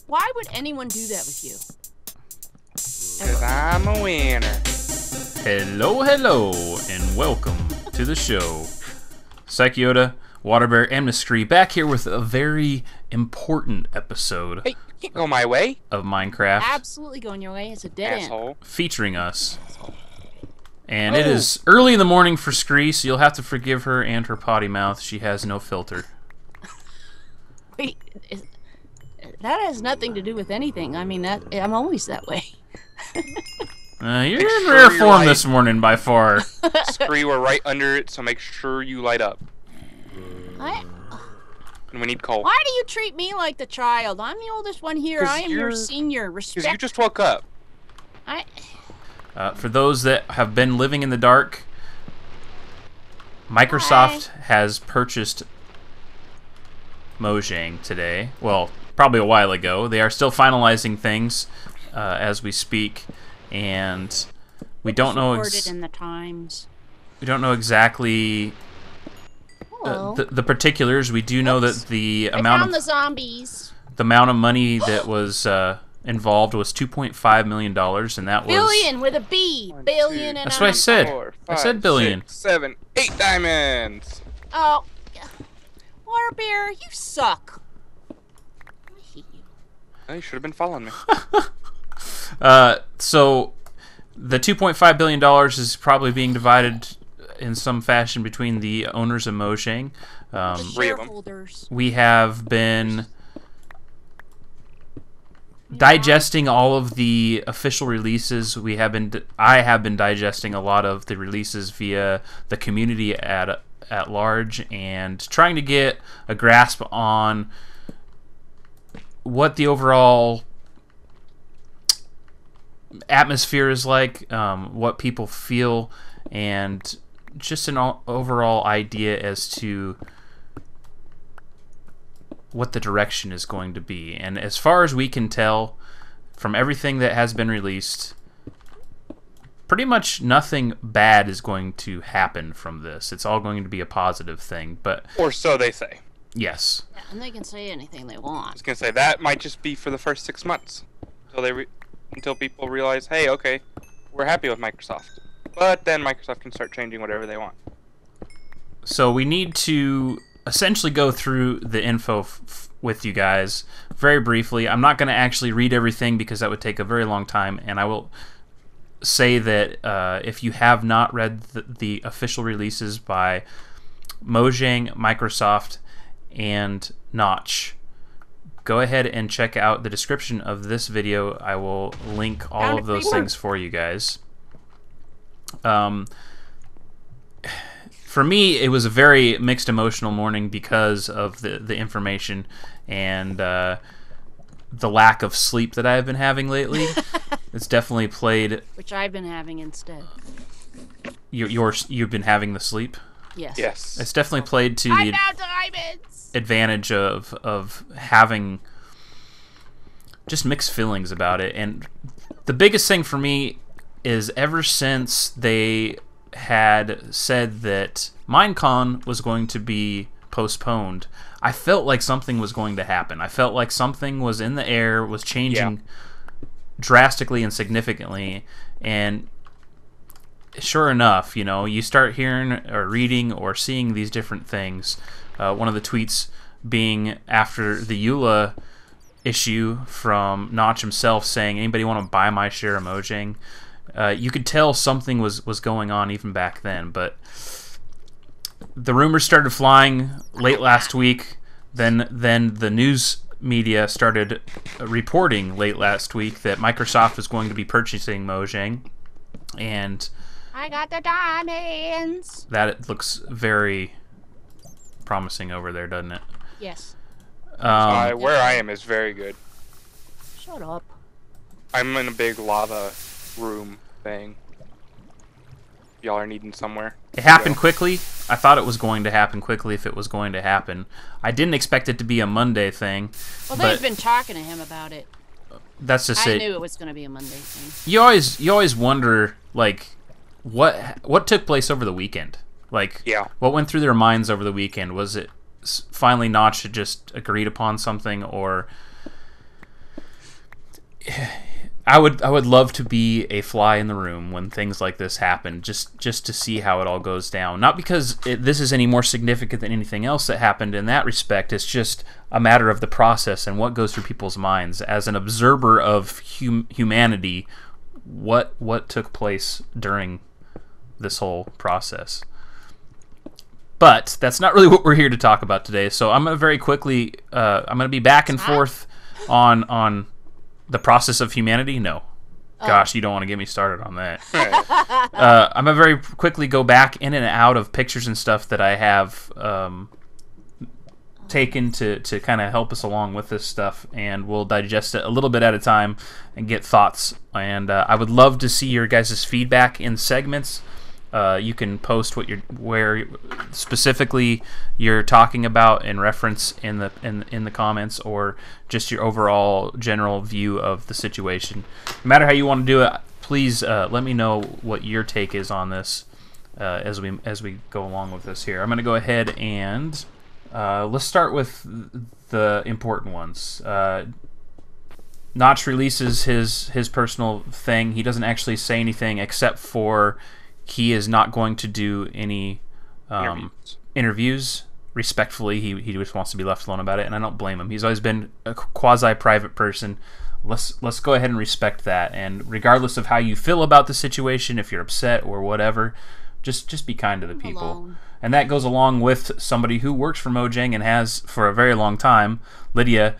Why would anyone do that with you? Because I'm a winner. Hello, and welcome to the show. Sykoyoda, Waterbear, and Mystery back here with a very important episode Hey, you can't go my way, of Minecraft Absolutely going your way. It's a dead end. asshole. featuring us. And it is early in the morning for Scree, so you'll have to forgive her and her potty mouth. She has no filter. Wait, that has nothing to do with anything. I mean, I'm always that way. You're Make in sure rare you're form right. this morning by far. Scree, we're right under it, so make sure you light up. And we need coal. Why do you treat me like the child? I'm the oldest one here. 'Cause I am your you're- senior. Because Respect. you just woke up. For those that have been living in the dark, Microsoft has purchased Mojang today. Well, probably a while ago. They are still finalizing things as we speak, and we don't know. Reported in the Times. We don't know exactly Hello. the particulars. We do know that the I amount found of the zombies. the amount of money that was involved was $2.5 million, and that was Billion with a B. One, Billion two, and That's what I said. 4, I 5, said billion. 6, 7, 8 diamonds. Oh, Waterbear, you suck. I hate you. Oh, you should have been following me. So the $2.5 billion is probably being divided in some fashion between the owners of Mojang. The Three of 'em. shareholders. We have been digesting all of the official releases. I have been digesting a lot of the releases via the community at large and trying to get a grasp on what the overall atmosphere is like, what people feel, and just an overall idea as to what the direction is going to be. And as far as we can tell from everything that has been released, pretty much nothing bad is going to happen from this. It's all going to be a positive thing. But Or so they say. yes, Yeah, and they can say anything they I want. was going to say, that might just be for the first 6 months. Until people realize, hey, okay, we're happy with Microsoft. But then Microsoft can start changing whatever they want. so we need to essentially go through the info with you guys very briefly. I'm not going to actually read everything because that would take a very long time, and I will say that if you have not read the official releases by Mojang, Microsoft, and Notch, go ahead and check out the description of this video. I will link all of those things for you guys. For me, it was a very mixed emotional morning because of the information and the lack of sleep that I've been having lately. It's definitely played. Which I've been having instead. You've been having the sleep. Yes. Yes. It's definitely played to I'm the now diamonds! advantage of having just mixed feelings about it. And the biggest thing for me is ever since they had said that Minecon was going to be postponed, I felt like something was going to happen. I felt like something was in the air, was changing drastically and significantly, and sure enough, you start hearing or reading or seeing these different things. One of the tweets being after the EULA issue from Notch himself saying, anybody want to buy my share of Mojang? You could tell something was going on even back then, but the rumors started flying late last week. Then the news media started reporting late last week that Microsoft was going to be purchasing Mojang, and I got the diamonds! that looks very promising over there, doesn't it? Yes. Where I am is very good. Shut up. I'm in a big lava room thing. Y'all are needing somewhere. It happened Yeah. quickly. I thought it was going to happen quickly if it was going to happen. I didn't expect it to be a Monday thing. Well, but they've been talking to him about it. that's just I it. knew it was going to be a Monday thing. You always wonder, like, what took place over the weekend? Like, Yeah. what went through their minds over the weekend? Was it finally Notch had just agreed upon something, or I would love to be a fly in the room when things like this happen, just to see how it all goes down. Not because this is any more significant than anything else that happened in that respect. It's just a matter of the process and what goes through people's minds. As an observer of humanity, what took place during this whole process. But that's not really what we're here to talk about today. So I'm going to very quickly, I'm going to be back and forth on the process of humanity. No. Gosh, you don't want to get me started on that. I'm going to very quickly go back in and out of pictures and stuff that I have taken to kind of help us along with this stuff, and we'll digest it a little bit at a time and get thoughts. And I would love to see your guys' feedback in segments. You can post where specifically you're talking about in reference in the comments, or just your overall general view of the situation. No matter how you want to do it, please let me know what your take is on this as we go along with this here. I'm going to go ahead and let's start with the important ones. Notch releases his personal thing. He doesn't actually say anything except for he is not going to do any interviews. Respectfully, he just wants to be left alone about it, and I don't blame him. He's always been a quasi-private person. Let's go ahead and respect that. And regardless of how you feel about the situation, if you're upset or whatever, just be kind to the people. Alone. And that goes along with somebody who works for Mojang and has for a very long time. Lydia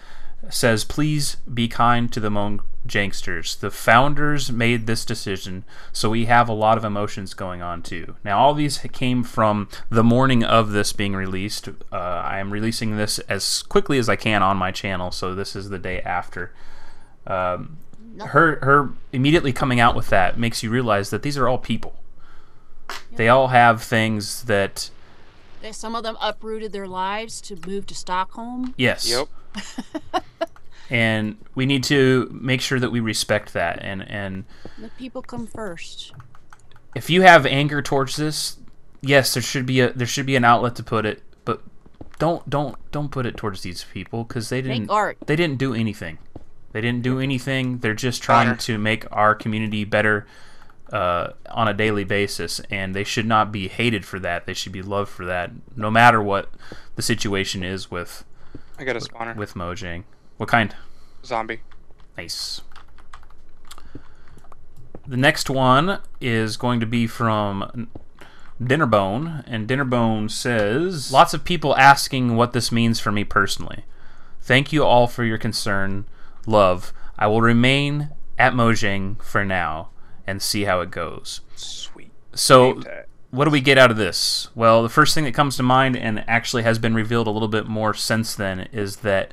says, please be kind to the Mojangsters. The founders made this decision, so we have a lot of emotions going on too. Now, all these came from the morning of this being released. I am releasing this as quickly as I can on my channel, so this is the day after. Her immediately coming out with that makes you realize that these are all people. Yep. They all have things that... Some of them uprooted their lives to move to Stockholm. Yes. Yep. And we need to make sure that we respect that, and the people come first. If you have anger towards this, yes, there should be an outlet to put it, but don't put it towards these people, because they didn't do anything. They didn't do anything. They're just trying to make our community better on a daily basis, and they should not be hated for that. They should be loved for that, no matter what the situation is with. I got a spawner with Mojang. What kind? Zombie. Nice. The next one is going to be from Dinnerbone, and Dinnerbone says, lots of people asking what this means for me personally. Thank you all for your concern. Love. I will remain at Mojang for now and see how it goes. Sweet. So, what do we get out of this? Well, the first thing that comes to mind, and actually has been revealed a little bit more since then, is that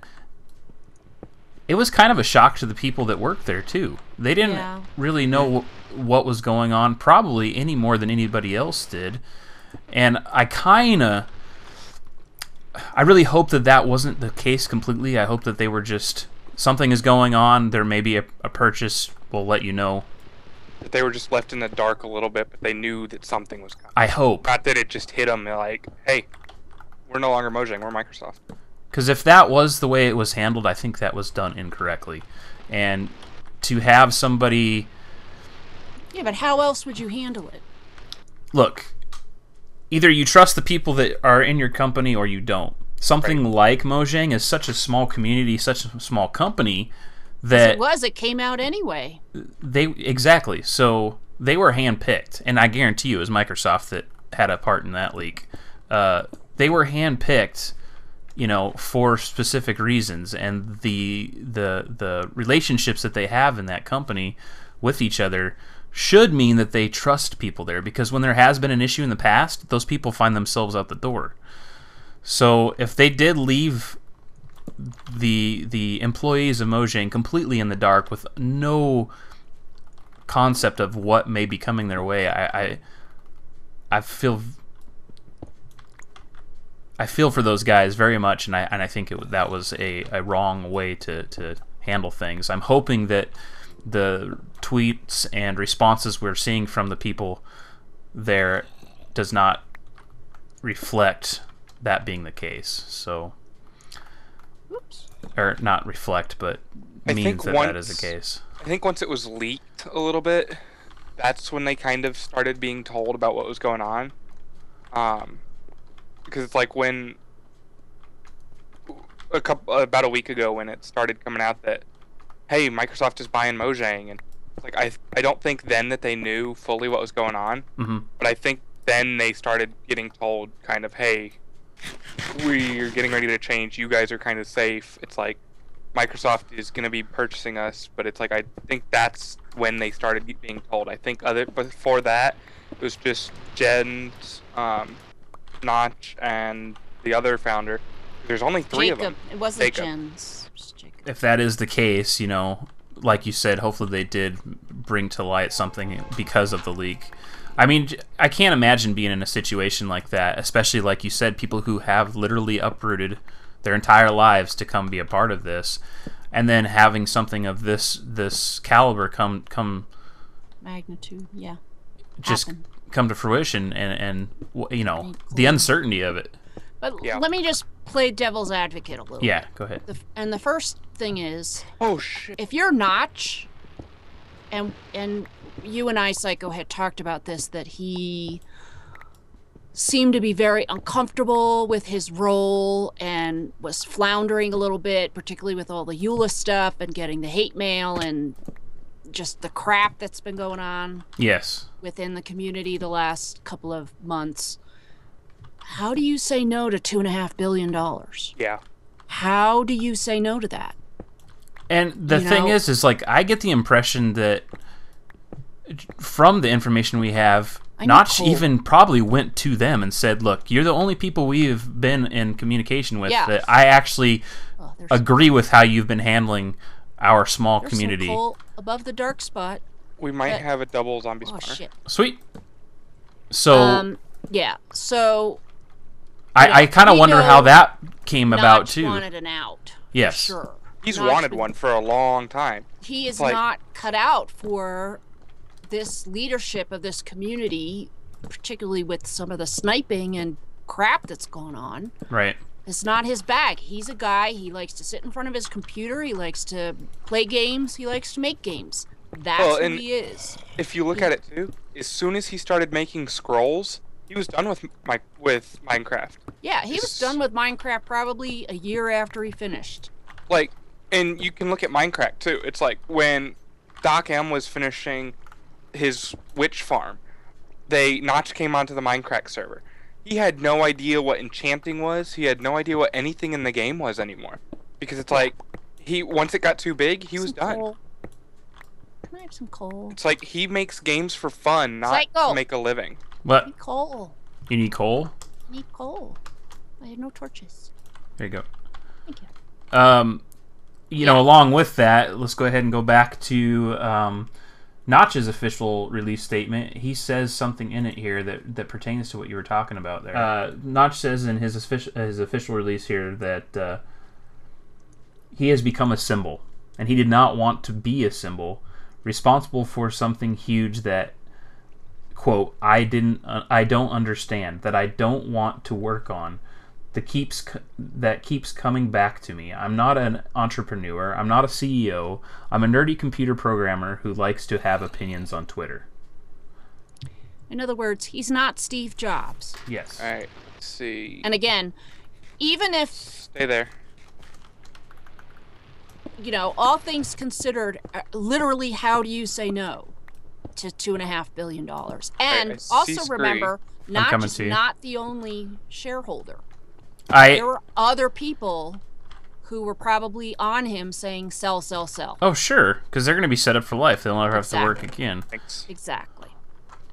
it was kind of a shock to the people that worked there, too. They didn't really know what was going on, probably any more than anybody else did. And I really hope that wasn't the case completely. I hope that they were just, something is going on, there may be a purchase, we'll let you know. That they were just left in the dark a little bit, but they knew that something was coming. I hope. Not that it just hit them like, hey, we're no longer Mojang, we're Microsoft. Because if that was the way it was handled, I think that was done incorrectly. And to have somebody... Yeah, but how else would you handle it? Look, either you trust the people that are in your company or you don't. Something like Mojang is such a small community, such a small company, that... It came out anyway. Exactly. So they were handpicked. And I guarantee you it was Microsoft that had a part in that leak. They were handpicked... for specific reasons, and the relationships that they have in that company with each other should mean that they trust people there, because when there has been an issue in the past, those people find themselves out the door. So if they did leave the employees of Mojang completely in the dark with no concept of what may be coming their way, I feel for those guys very much, and I think that was a wrong way to handle things. I'm hoping that the tweets and responses we're seeing from the people there does not reflect that being the case. So, or not reflect, but means that is the case. I think once it was leaked a little bit, that's when they kind of started being told about what was going on. Because it's like when about a week ago when it started coming out that, hey, Microsoft is buying Mojang, and like I don't think then that they knew fully what was going on, but I think then they started getting told kind of, hey, we're getting ready to change. You guys are kind of safe. It's like Microsoft is going to be purchasing us, but it's like I think that's when they started being told. I think before that it was just Jens, Notch, and the other founder. There's only three of them. It wasn't Jens. It was Jacob. If that is the case, you know, like you said, hopefully they did bring to light something because of the leak. I mean, I can't imagine being in a situation like that, especially like you said, people who have literally uprooted their entire lives to come be a part of this, and then having something of this caliber come magnitude, yeah, just happen. Come to fruition, and you know, the uncertainty of it. But let me just play devil's advocate a little. Yeah, go ahead. And the first thing is, oh shit, if you're Notch, and you and I, Psycho, had talked about this, that he seemed to be very uncomfortable with his role and was floundering a little bit, particularly with all the EULA stuff and getting the hate mail and just the crap that's been going on. Yes. Within the community the last couple of months. How do you say no to $2.5 billion? Yeah. How do you say no to that? And the thing is like, I get the impression that from the information we have, Notch even probably went to them and said, look, you're the only people we've been in communication with that I actually agree with how you've been handling our small community. Some coal above the dark spot. We might have a double zombie spawner. Shit. Sweet. So yeah, so I kind of wonder how that came about too. Wanted an out. Yes. Sure. He's wanted one for a long time. He is not cut out for this leadership of this community, particularly with some of the sniping and crap that's going on. Right. It's not his bag. He's a guy, he likes to sit in front of his computer, he likes to play games, he likes to make games. That's who he is. If you look at it too, as soon as he started making scrolls, he was done with Minecraft. Yeah, he was done with Minecraft probably a year after he finished. Like, and you can look at Minecraft too. It's like when Doc M was finishing his witch farm, Notch came onto the Minecraft server. He had no idea what enchanting was. He had no idea what anything in the game was anymore, because it's like once it got too big, he was done. Coal. Can I have some coal? It's like he makes games for fun, not to make a living. What? I need coal. You need coal? I need coal. I have no torches. There you go. Thank you. You know, along with that, let's go ahead and go back to Notch's official release statement. He says something in it here that pertains to what you were talking about there. Notch says in his official release here that he has become a symbol, and he did not want to be a symbol, responsible for something huge that, quote, I don't understand, that I don't want to work on, that keeps coming back to me. I'm not an entrepreneur. I'm not a CEO. I'm a nerdy computer programmer who likes to have opinions on Twitter. In other words, he's not Steve Jobs. Yes. All right. Let's see. And again, even if... Stay there. You know, all things considered, literally, how do you say no to $2.5 billion? And also remember, Notch is not the only shareholder. There were other people who were probably on him saying, sell, sell, sell. Oh, sure, because they're going to be set up for life. They'll never have to work again. Thanks. Exactly.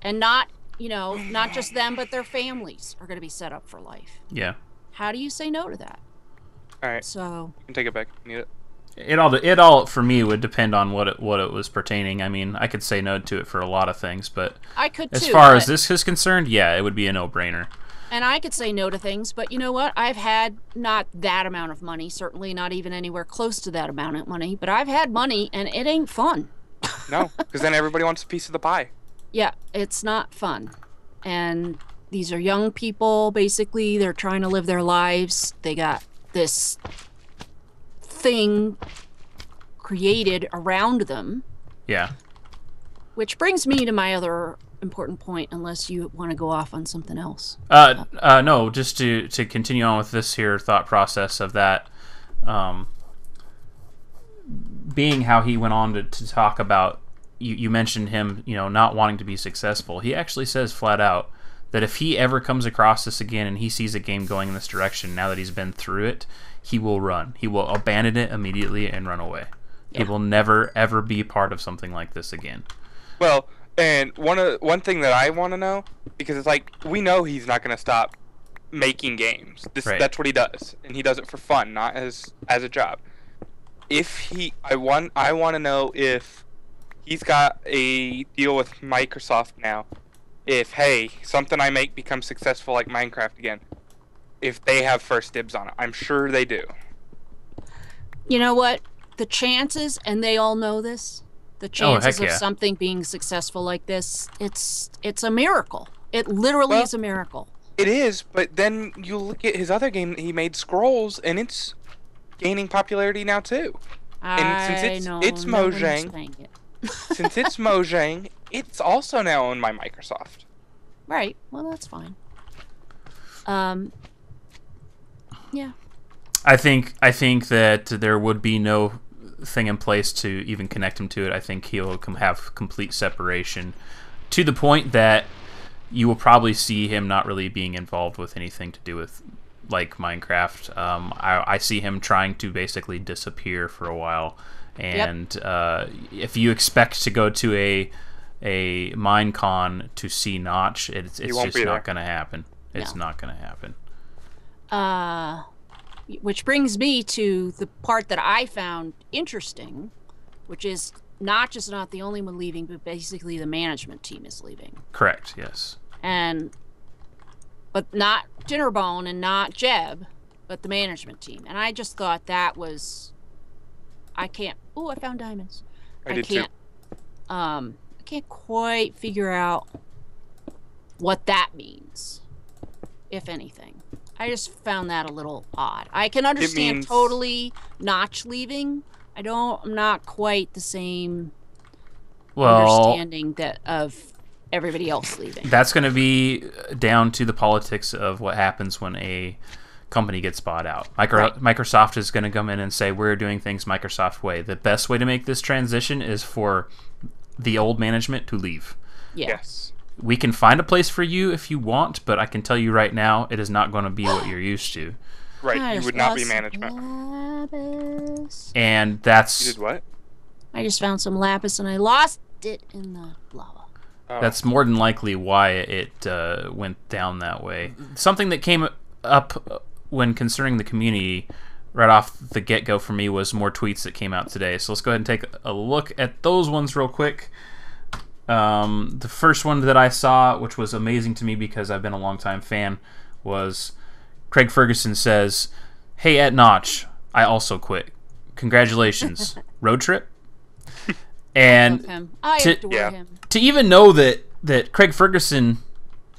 And not, you know, not just them, but their families are going to be set up for life. Yeah. How do you say no to that? All right. So you can take it back if you need it. It all for me would depend on what it was pertaining. I mean, I could say no to it for a lot of things, but I could as too, far as this is concerned, yeah, it would be a no-brainer. And I could say no to things, but you know what? I've had not that amount of money, certainly not even anywhere close to that amount of money, but I've had money and it ain't fun. No, because then everybody wants a piece of the pie. Yeah, it's not fun. And these are young people, basically. They're trying to live their lives. They got this thing created around them Yeah. Which brings me to my other important point, unless you want to go off on something else. No, just to continue on with this here thought process of that, being how he went on to talk about, you mentioned him, not wanting to be successful. He actually says flat out that if he ever comes across this again and he sees a game going in this direction, now that he's been through it, he will run. He will abandon it immediately and run away. Yeah. He will never, ever be part of something like this again. Well, and one thing that I want to know, because it's like, we know he's not going to stop making games. That's what he does, and he does it for fun, not as a job. I want to know if he's got a deal with Microsoft now. If, hey, something I make becomes successful like Minecraft again, if they have first dibs on it. I'm sure they do. You know what? The chances, and they all know this, the chances of something being successful like this, it's a miracle. It literally is a miracle. It is, but then you look at his other game that he made, Scrolls, and it's gaining popularity now too. And since it's Mojang, since it's Mojang, it's also now owned by Microsoft. Right. Well, that's fine. Yeah. I think that there would be no thing in place to even connect him to it. I think he'll have complete separation to the point that you will probably see him not really being involved with anything to do with like Minecraft. I see him trying to basically disappear for a while, and if you expect to go to a Minecon to see Notch, it's just not going to happen. It's not going to happen. Which brings me to the part that I found interesting, which is Notch is not the only one leaving, but basically the management team is leaving. Correct, yes. But not Dinnerbone and not Jeb, but the management team. And I just thought that was... I found diamonds. I did too. I can't quite figure out what that means, if anything. I just found that a little odd. I can understand totally Notch leaving. I'm not quite the same understanding of everybody else leaving. That's going to be down to the politics of what happens when a company gets bought out. Microsoft is going to come in and say, we're doing things Microsoft way. The best way to make this transition is for the old management to leave. Yes. We can find a place for you if you want, but I can tell you right now, it is not going to be what you're used to. Right, you would not be management. Lapis. And that's... You did what? I just found some lapis and I lost it in the lava. Oh. That's more than likely why it went down that way. Something that came up when concerning the community right off the get-go for me was more tweets that came out today. So let's go ahead and take a look at those ones real quick. The first one that I saw, which was amazing to me because I've been a long-time fan, was Craig Ferguson says, "Hey, at Notch, I also quit. Congratulations. Road trip?" And I adore him. To even know that Craig Ferguson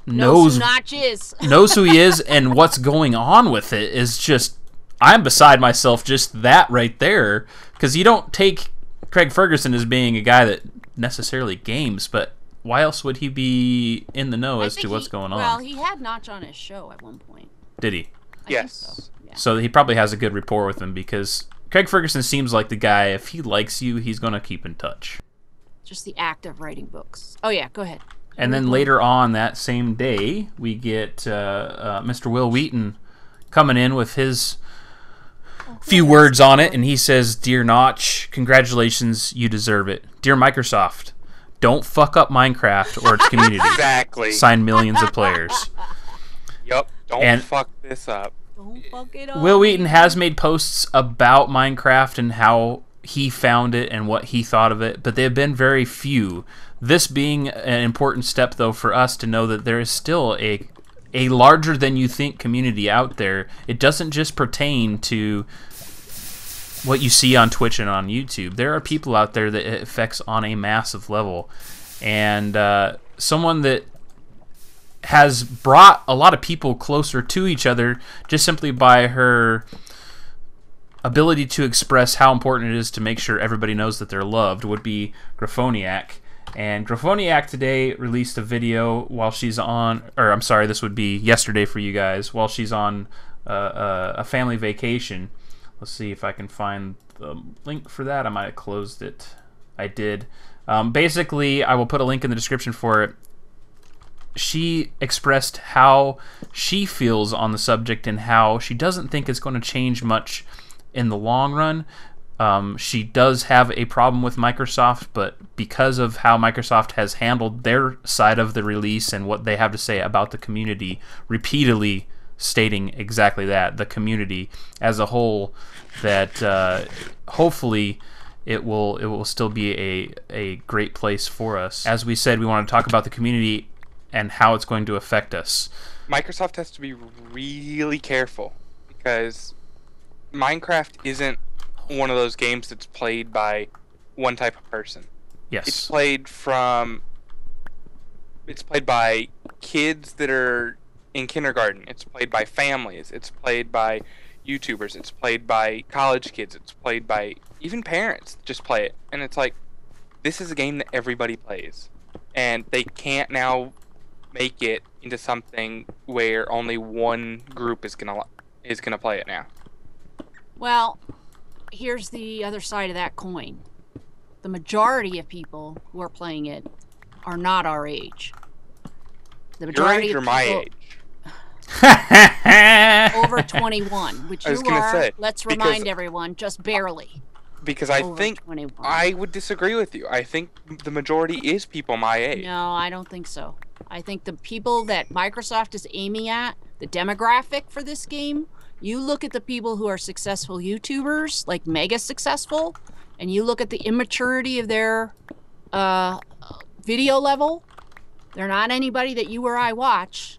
knows who he is and what's going on with it is just, I'm beside myself just that right there, because you don't take Craig Ferguson as being a guy that necessarily games, but why else would he be in the know as to what's going on? Well, he had Notch on his show at one point. Did he? Yes. So he probably has a good rapport with him, because Craig Ferguson seems like the guy, if he likes you, he's going to keep in touch. Just the act of writing books. Oh, yeah, go ahead. And then later on that same day, we get Mr. Will Wheaton coming in with his few words on it, and he says, "Dear Notch, congratulations, you deserve it. Dear Microsoft, don't fuck up Minecraft or its community. Exactly. Sign millions of players." Yup, don't fuck this up. Don't fuck it up. Will Wheaton has made posts about Minecraft and how he found it and what he thought of it, but they have been very few. This being an important step, though, for us to know that there is still a larger than you think community out there. It doesn't just pertain to what you see on Twitch and on YouTube. There are people out there that it affects on a massive level, and someone that has brought a lot of people closer to each other just simply by her ability to express how important it is to make sure everybody knows that they're loved would be Graphoniac. And Graphoniac today released a video while she's on, or I'm sorry, this would be yesterday for you guys, while she's on a family vacation. Let's see if I can find the link for that. I might have closed it. I did. Basically, I will put a link in the description for it. She expressed how she feels on the subject and how she doesn't think it's going to change much in the long run. She does have a problem with Microsoft, but because of how Microsoft has handled their side of the release and what they have to say about the community, repeatedly stating exactly that, the community as a whole, that hopefully it will still be a great place for us. As we said, we want to talk about the community and how it's going to affect us. Microsoft has to be really careful because Minecraft isn't one of those games that's played by one type of person. Yes. It's played by kids that are in kindergarten. It's played by families. It's played by YouTubers. It's played by college kids. It's played by even parents just play it. And it's like, this is a game that everybody plays. And they can't now make it into something where only one group is gonna play it now. Well, here's the other side of that coin. The majority of people who are playing it are not our age. The majority Your age or of my people age? over 21, which you are. Let's remind everyone, just barely. Because I over think 21. I would disagree with you. I think the majority is people my age. No, I don't think so. I think the people that Microsoft is aiming at, the demographic for this game, you look at the people who are successful YouTubers, like mega successful, and you look at the immaturity of their video level, they're not anybody that you or I watch.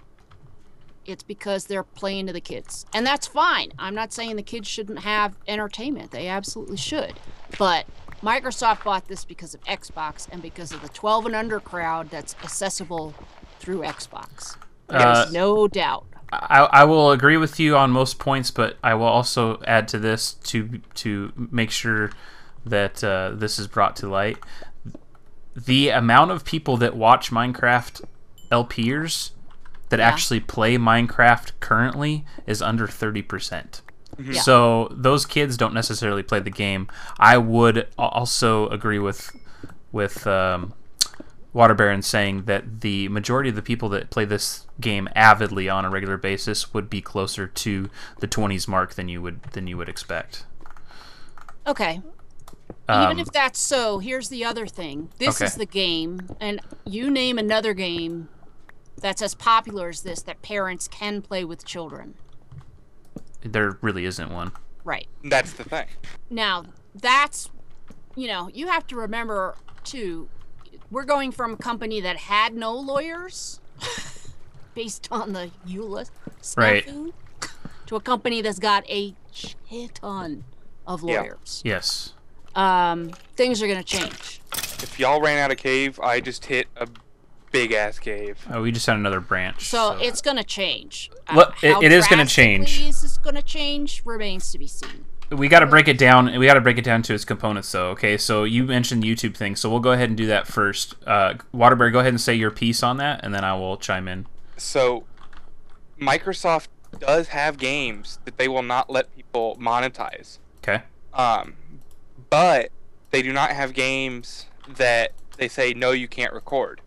It's because they're playing to the kids. And that's fine. I'm not saying the kids shouldn't have entertainment. They absolutely should. But Microsoft bought this because of Xbox and because of the 12 and under crowd that's accessible through Xbox. There's no doubt. I will agree with you on most points, but I will also add to this to make sure that this is brought to light. The amount of people that watch Minecraft LPers that actually play Minecraft currently is under 30%. Yeah. So those kids don't necessarily play the game. I would also agree with Waterbear in saying that the majority of the people that play this game avidly on a regular basis would be closer to the 20s mark than you would expect. Okay. Even if that's so, here's the other thing. This is the game, and you name another game that's as popular as this that parents can play with children. There really isn't one. Right. That's the thing. Now, that's, you have to remember, too, we're going from a company that had no lawyers, based on the EULA snafu, to a company that's got a shit ton of lawyers. Yes. Things are going to change. If y'all ran out of cave, I just hit a big-ass cave. Oh, we just had another branch. So it's going to change. It is going to change. How drastically it's going to change remains to be seen. We got to break it down. We got to break it down to its components, though. Okay, so you mentioned the YouTube thing, so we'll go ahead and do that first. Waterbury, go ahead and say your piece on that, and then I will chime in. So, Microsoft does have games that they will not let people monetize. Okay. But they do not have games that they say, no, you can't record.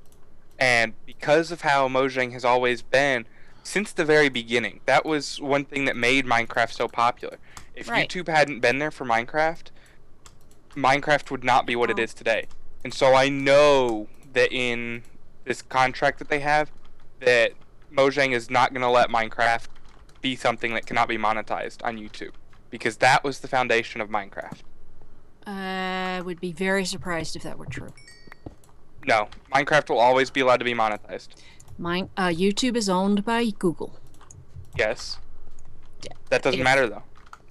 And because of how Mojang has always been, since the very beginning, that was one thing that made Minecraft so popular. If YouTube hadn't been there for Minecraft, Minecraft would not be what it is today. And so I know that in this contract that they have, that Mojang is not going to let Minecraft be something that cannot be monetized on YouTube. Because that was the foundation of Minecraft. I would be very surprised if that were true. No, Minecraft will always be allowed to be monetized. YouTube is owned by Google. Yes. That doesn't matter, though.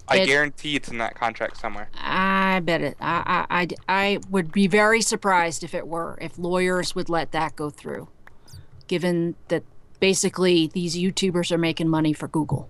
I guarantee it's in that contract somewhere. I bet it. I would be very surprised if it were, if lawyers would let that go through, given that basically these YouTubers are making money for Google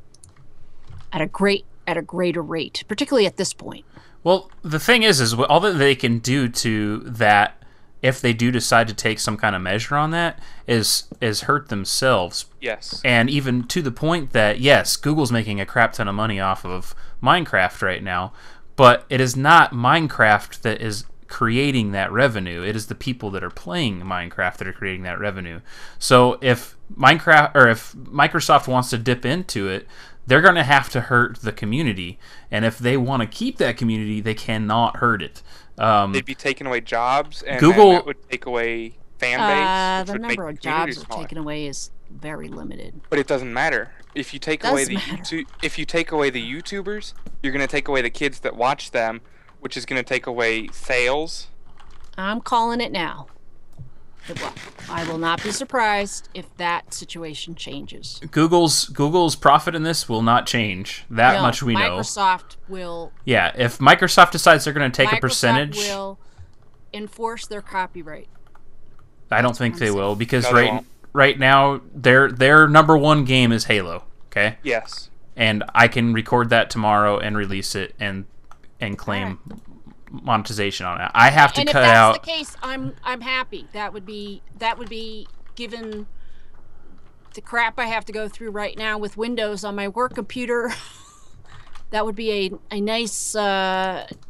at a great at a greater rate, particularly at this point. Well, the thing is all that they can do to that, if they do decide to take some kind of measure on that, is hurt themselves. Yes. And even to the point that, yes, Google's making a crap ton of money off of Minecraft right now, but it is not Minecraft that is creating that revenue. It is the people that are playing Minecraft that are creating that revenue. So if Microsoft wants to dip into it, they're going to have to hurt the community. And if they want to keep that community, they cannot hurt it. They'd be taking away jobs, and Google that would take away fan base. The number of jobs are taken away is very limited. But it doesn't matter. If you take away the YouTubers, you're going to take away the kids that watch them, which is going to take away sales. I'm calling it now. I will not be surprised if that situation changes. Google's profit in this will not change. That much we know. Microsoft will. Yeah, if Microsoft decides they're going to take a percentage, Microsoft will enforce their copyright. I don't think they will, because No, right now their number one game is Halo. Okay. Yes. And I can record that tomorrow and release it and claim monetization on it. I have to cut out. And if that's the case, I'm happy. That would be given the crap I have to go through right now with Windows on my work computer. That would be a nice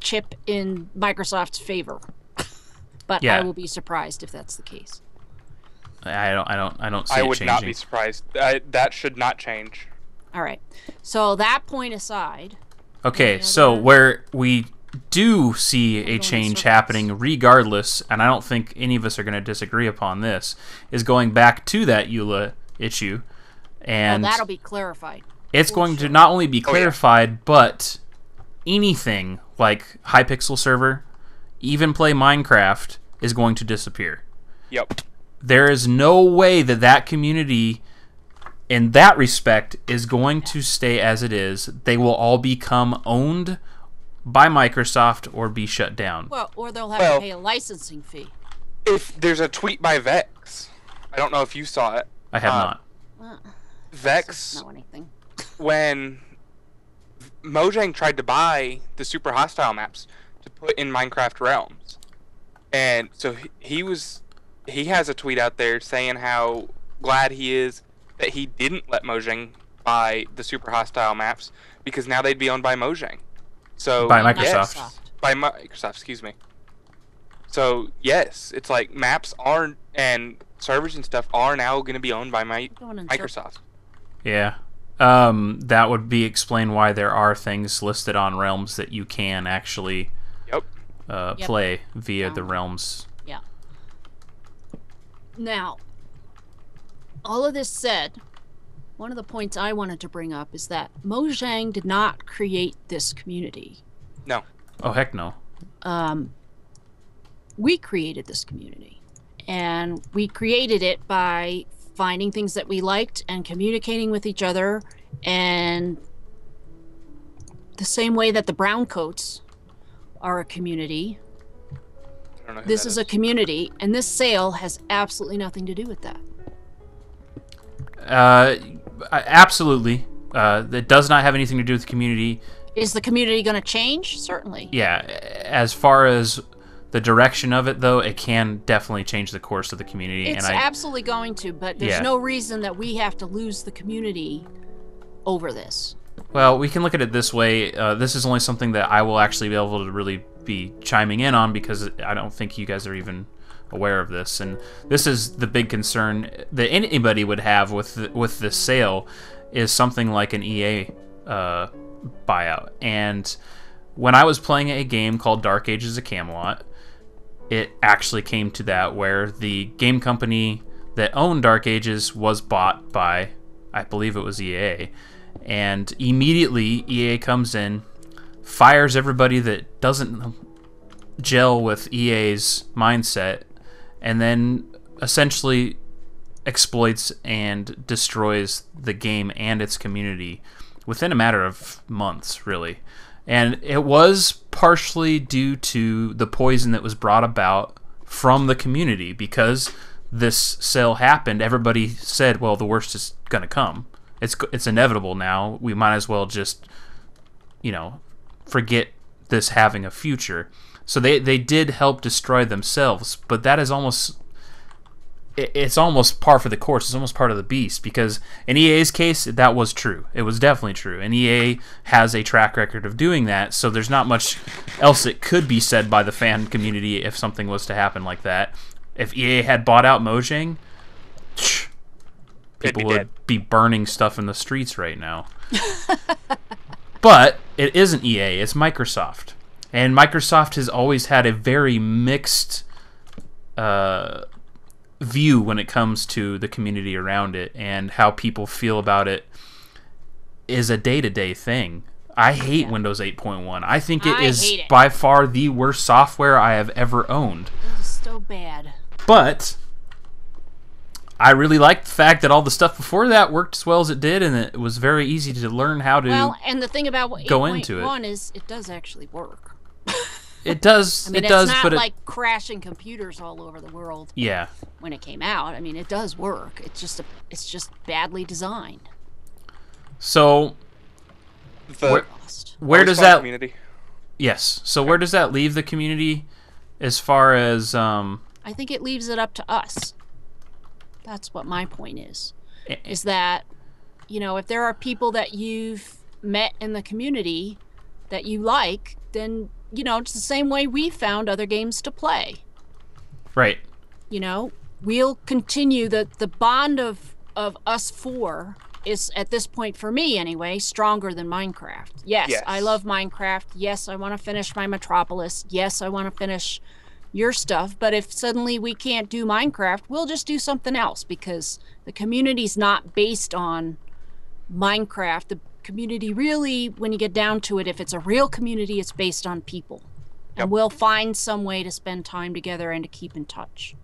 chip in Microsoft's favor. But yeah. I will be surprised if that's the case. I don't see it changing. I would not be surprised. That should not change. All right. So that point aside. Okay, so where we do see a change happening regardless, and I don't think any of us are going to disagree upon this, is going back to that EULA issue. And that'll be clarified. It's going to not only be clarified, but anything like Hypixel server, even play Minecraft, is going to disappear. Yep. There is no way that community, in that respect, is going to stay as it is. They will all become owned by Microsoft or be shut down. Well, or they'll have to pay a licensing fee. If there's a tweet by Vex, I don't know if you saw it. I have not. Vex, Doesn't know anything. when Mojang tried to buy the super hostile maps to put in Minecraft Realms, and so he has a tweet out there saying how glad he is that he didn't let Mojang buy the super hostile maps, because now they'd be owned by Mojang. So by Microsoft. Yes, by Microsoft, excuse me. So yes, it's like maps are and servers and stuff are now going to be owned by Microsoft. Yeah. That would be explain why there are things listed on Realms that you can actually play via the Realms. Yeah. Now, all of this said, one of the points I wanted to bring up is that Mojang did not create this community. No. Oh, heck no. We created this community. And we created it by finding things that we liked and communicating with each other, and the same way that the Browncoats are a community. I don't know who this that is a community, and this sale has absolutely nothing to do with that. Absolutely. That does not have anything to do with the community. Is the community going to change? Certainly. Yeah. As far as the direction of it, though, it can definitely change the course of the community. It's absolutely going to, but there's no reason that we have to lose the community over this. Well, we can look at it this way. This is only something that I will actually be able to really be chiming in on, because I don't think you guys are even aware of this. And this is the big concern that anybody would have with this sale, is something like an EA buyout. And when I was playing a game called Dark Ages of Camelot, it actually came to that, where the game company that owned Dark Ages was bought by, I believe it was EA, and immediately EA comes in, fires everybody that doesn't gel with EA's mindset, and then essentially exploits and destroys the game and its community within a matter of months, really. And it was partially due to the poison that was brought about from the community, because this sale happened. Everybody said, well, the worst is going to come. It's inevitable now. We might as well just forget this having a future. So they did help destroy themselves, but that is almost it's almost par for the course. It's almost part of the beast, because in EA's case, that was true. It was definitely true. And EA has a track record of doing that, so there's not much else that could be said by the fan community if something was to happen like that. If EA had bought out Mojang, people would be burning stuff in the streets right now. But it isn't EA, it's Microsoft. And Microsoft has always had a very mixed view when it comes to the community around it, and how people feel about it is a day-to-day thing. I hate Windows 8.1. I think it is by far the worst software I have ever owned. It was so bad. But I really liked the fact that all the stuff before that worked as well as it did, and it was very easy to learn how to and the thing about go into 8.1 is it does actually work. It does. I mean, it does, it's not but like crashing computers all over the world. Yeah. When it came out, I mean, it does work. It's just badly designed. So where does that community? Yes. So where does that leave the community as far as I think it leaves it up to us. That's what my point is. Is that, if there are people that you've met in the community that you like, then, it's the same way we found other games to play. Right. We'll continue the bond of us four is, at this point for me anyway, stronger than Minecraft. Yes, I love Minecraft. Yes, I want to finish my Metropolis. Yes, I want to finish your stuff. But if suddenly we can't do Minecraft, we'll just do something else, because the community's not based on Minecraft. The community really, when you get down to it, if it's a real community, it's based on people. Yep. And we'll find some way to spend time together and to keep in touch.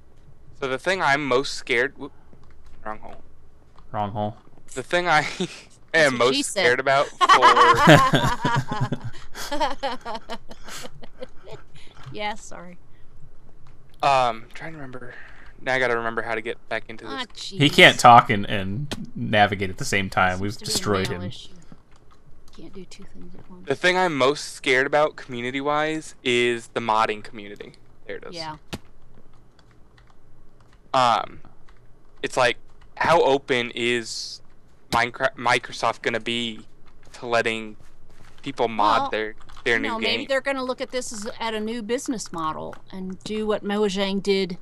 So the thing I'm most scared... Wrong hole. Wrong hole. The thing I am most scared about for... Yeah, sorry. Trying to remember... Now I gotta remember how to get back into this. He can't talk and navigate at the same time. We've destroyed him. Can't do two things at once. The thing I'm most scared about community-wise is the modding community. There it is. Yeah. It's like, how open is Microsoft gonna be to letting people mod their new game? Maybe they're gonna look at this as at a new business model and do what Mojang did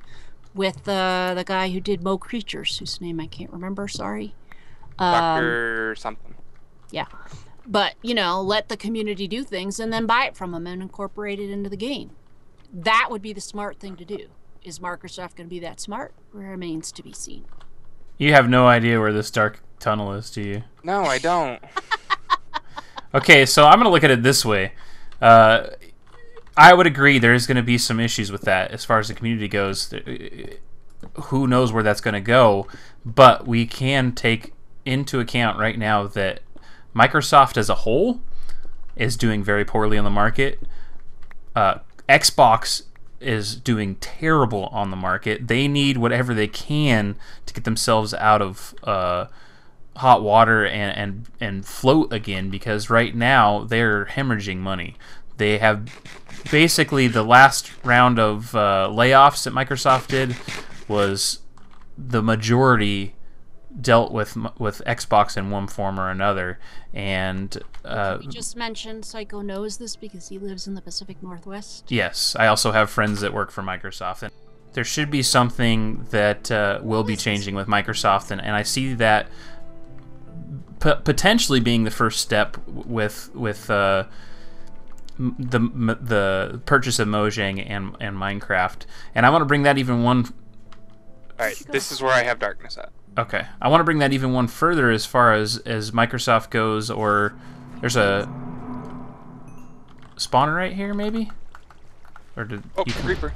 with the guy who did Mo Creatures, whose name I can't remember. Sorry. Dr. something. Yeah. But, let the community do things and then buy it from them and incorporate it into the game. That would be the smart thing to do. Is Microsoft going to be that smart? Remains to be seen. You have no idea where this dark tunnel is, do you? No, I don't. Okay, so I'm going to look at it this way. I would agree there's going to be some issues with that as far as the community goes. Who knows where that's going to go? But we can take into account right now that Microsoft as a whole is doing very poorly on the market. Xbox is doing terrible on the market. They need whatever they can to get themselves out of hot water and float again, because right now they're hemorrhaging money. They have basically the last round of layoffs that Microsoft did was the majority dealt with Xbox in one form or another. And we just mentioned Psycho knows this because he lives in the Pacific Northwest. Yes, I also have friends that work for Microsoft, and there should be something that will be changing with Microsoft, and I see that potentially being the first step with the purchase of Mojang and Minecraft. And I want to bring that even one... Alright, this is where I have darkness at. Okay. I want to bring that even one further as far as Microsoft goes, or there's a spawner right here, maybe? Or did you creeper.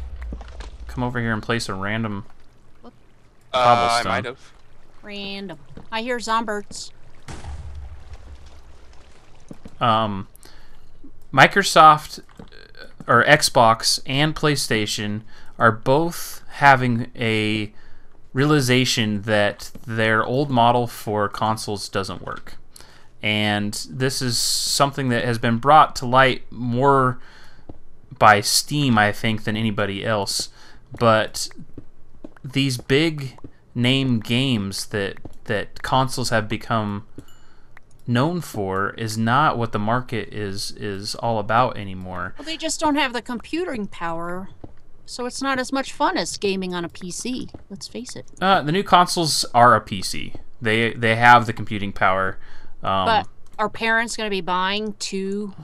Come over here and place a random I might have. Random. I hear zombies. Microsoft or Xbox and PlayStation are both having a realization that their old model for consoles doesn't work. And this is something that has been brought to light more by Steam, I think, than anybody else. But these big name games that consoles have become known for is not what the market is all about anymore. Well, they just don't have the computing power, so it's not as much fun as gaming on a PC. Let's face it. The new consoles are a PC. They have the computing power. But are parents going to be buying two?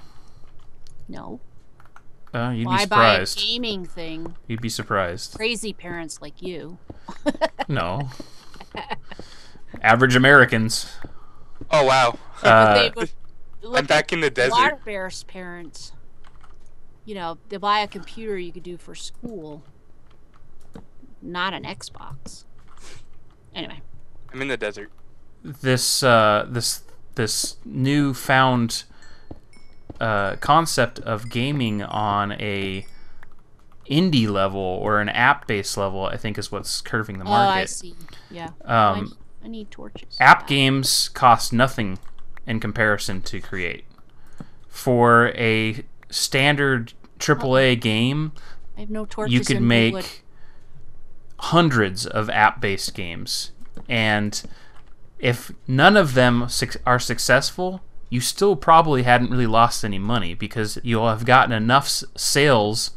No. You'd Why be surprised. buy a gaming thing? You'd be surprised. Crazy parents like you. No. Average Americans. Oh wow. I'm back in the desert. Water Bear's parents. You know, they buy a computer you could do for school, not an Xbox. Anyway. I'm in the desert. This newfound concept of gaming on a indie level or an app-based level, I think, is what's curving the market. Oh, I see. Yeah. I need torches. App games cost nothing in comparison to create. For a standard AAA game, I have no torches. you could in make wood. hundreds of app-based games, and if none of them are successful, you still probably hadn't really lost any money because you'll have gotten enough sales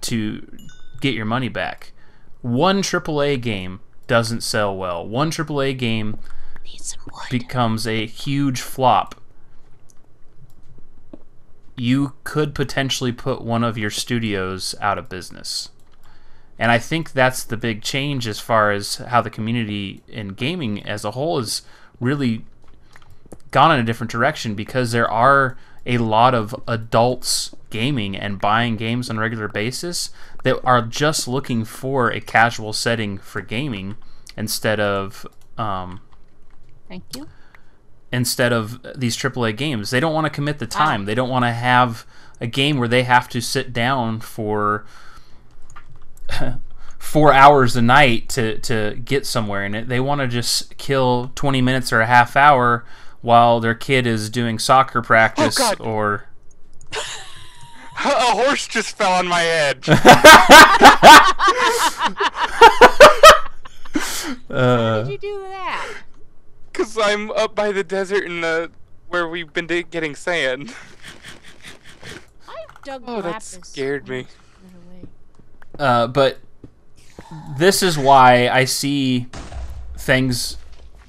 to get your money back. One AAA game doesn't sell well. One AAA game becomes a huge flop. You could potentially put one of your studios out of business. And I think that's the big change as far as how the community in gaming as a whole has really gone in a different direction, because there are a lot of adults gaming and buying games on a regular basis that are just looking for a casual setting for gaming instead of Thank you. instead of these AAA games. They don't want to commit the time. They don't want to have a game where they have to sit down for 4 hours a night to get somewhere in it. They want to just kill 20 minutes or a half hour while their kid is doing soccer practice. Oh, God. Or A horse just fell on my edge. How did you do that? Because I'm up by the desert where we've been getting sand. I've dug Oh, that lapis. scared me. but this is why I see things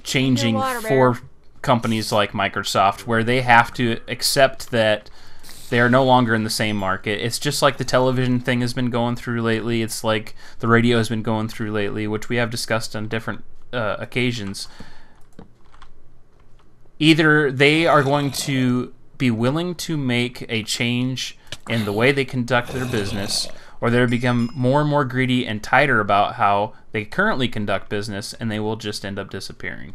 changing Water for Bear. companies like Microsoft, where they have to accept that they are no longer in the same market. It's just like the television thing has been going through lately. It's like the radio has been going through lately, which we have discussed on different occasions. Either they are going to be willing to make a change in the way they conduct their business, or they'll become more and more greedy and tighter about how they currently conduct business, and they will just end up disappearing.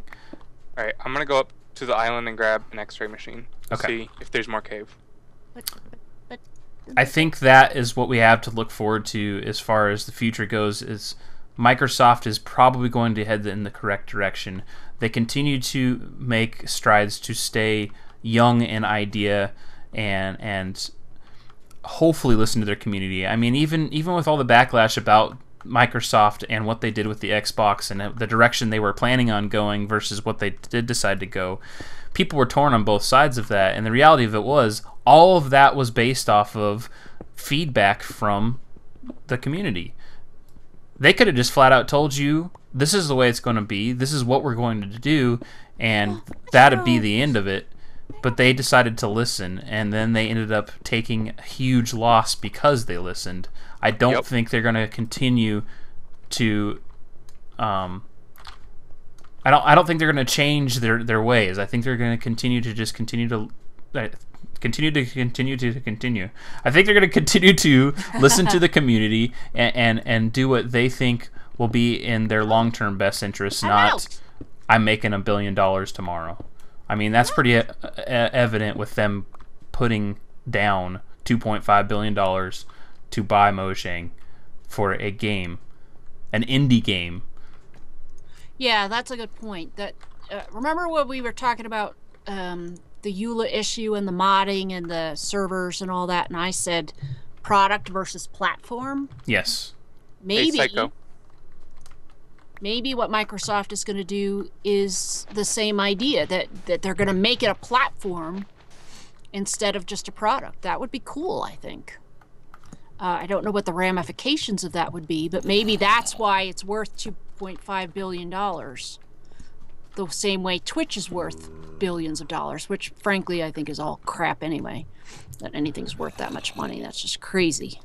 Alright, I'm gonna go up to the island and grab an x-ray machine to Okay. see if there's more cave. But I think that is what we have to look forward to as far as the future goes. Is Microsoft is probably going to head in the correct direction. They continue to make strides to stay young in idea and hopefully listen to their community. I mean, even with all the backlash about Microsoft and what they did with the Xbox and the direction they were planning on going versus what they did decide to go, people were torn on both sides of that. And the reality of it was, all of that was based off of feedback from the community. They could have just flat out told you, this is the way it's going to be, this is what we're going to do, and that'd be the end of it. But they decided to listen, and then they ended up taking a huge loss because they listened. I don't think they're going to continue to I don't think they're going to change their ways. I think they're going to continue to just continue to continue. I think they're going to continue to listen to the community and do what they think will be in their long-term best interest, not I'm making $1 billion tomorrow. I mean, that's pretty evident with them putting down $2.5 billion to buy Mojang for a game, an indie game. yeah, that's a good point. That remember what we were talking about the EULA issue and the modding and the servers and all that, and I said product versus platform. Yes. Maybe, Hey, Psycho. maybe what Microsoft is going to do is the same idea, that they're going to make it a platform instead of just a product. That would be cool, I think. I don't know what the ramifications of that would be, but maybe that's why it's worth $2.5 billion. The same way Twitch is worth billions of dollars, which frankly I think is all crap anyway. That anything's worth that much money. That's just crazy.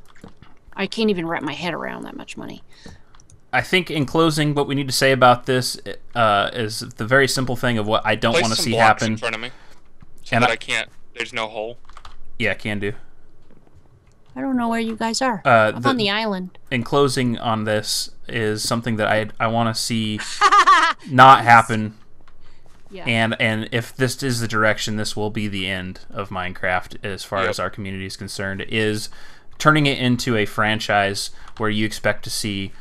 I can't even wrap my head around that much money. I think in closing, what we need to say about this is the very simple thing of what I don't want to see happen. In front of me, so And that I can't. There's no hole. Yeah, can do. I don't know where you guys are. I'm on the island. In closing on this is something that I want to see not happen. Yeah. And if this is the direction, this will be the end of Minecraft as far as our community is concerned, is turning it into a franchise where you expect to see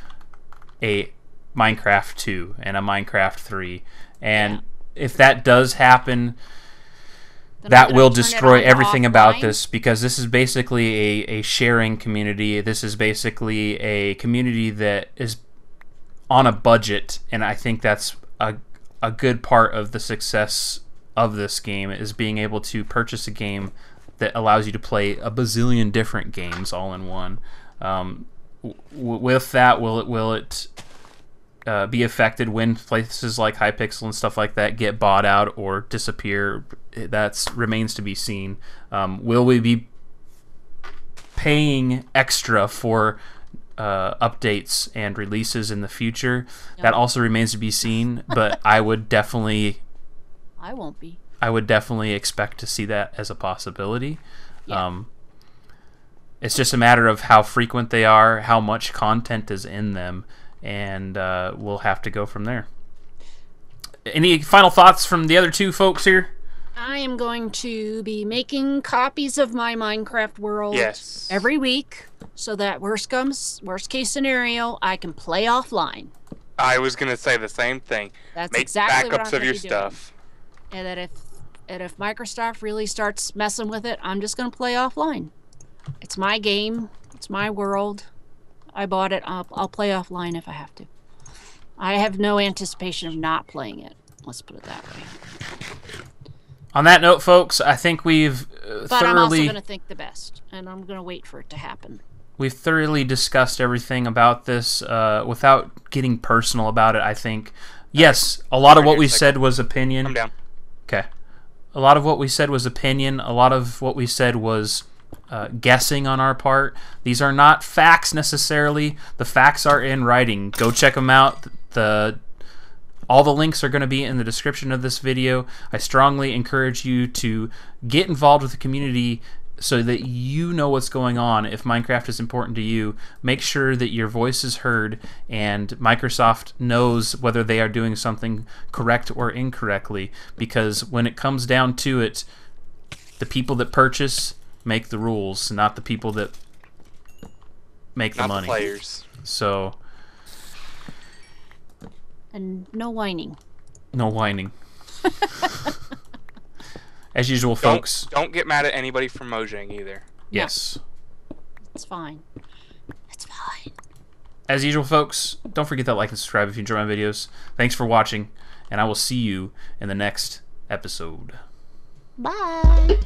a Minecraft 2 and a Minecraft 3. And if that does happen, that will destroy everything about this, because this is basically a sharing community. This is basically a community that is on a budget, and I think that's a good part of the success of this game, is being able to purchase a game that allows you to play a bazillion different games all in one. With that, will it be affected when places like Hypixel and stuff like that get bought out or disappear? That remains to be seen. Will we be paying extra for updates and releases in the future? No. That also remains to be seen, but I would definitely... I won't be. I would definitely expect to see that as a possibility. Yeah. It's just a matter of how frequent they are, how much content is in them, and we'll have to go from there. Any final thoughts from the other two folks here? I am going to be making copies of my Minecraft world every week, so that worst case scenario, I can play offline. I was gonna say the same thing. That's Make exactly what backups I'm of your gonna be stuff. And if Microsoft really starts messing with it, I'm just gonna play offline. It's my game. It's my world. I bought it. I'll play offline if I have to. I have no anticipation of not playing it. Let's put it that way. On that note, folks, I think we've But I'm also going to think the best, and I'm going to wait for it to happen. We've thoroughly discussed everything about this without getting personal about it, I think. Yes, a lot of what we said was opinion. Come down. Okay. A lot of what we said was opinion. A lot of what we said was guessing on our part. These are not facts necessarily. The facts are in writing. Go check them out. All the links are going to be in the description of this video. I strongly encourage you to get involved with the community so that you know what's going on. If Minecraft is important to you, make sure that your voice is heard and Microsoft knows whether they are doing something correct or incorrectly, because when it comes down to it, the people that purchase make the rules, not the people that make the money. Not the players. So... And no whining. No whining. As usual, folks. Don't get mad at anybody from Mojang either. Yes. It's fine. It's fine. As usual, folks, don't forget that like and subscribe if you enjoy my videos. Thanks for watching, and I will see you in the next episode. Bye.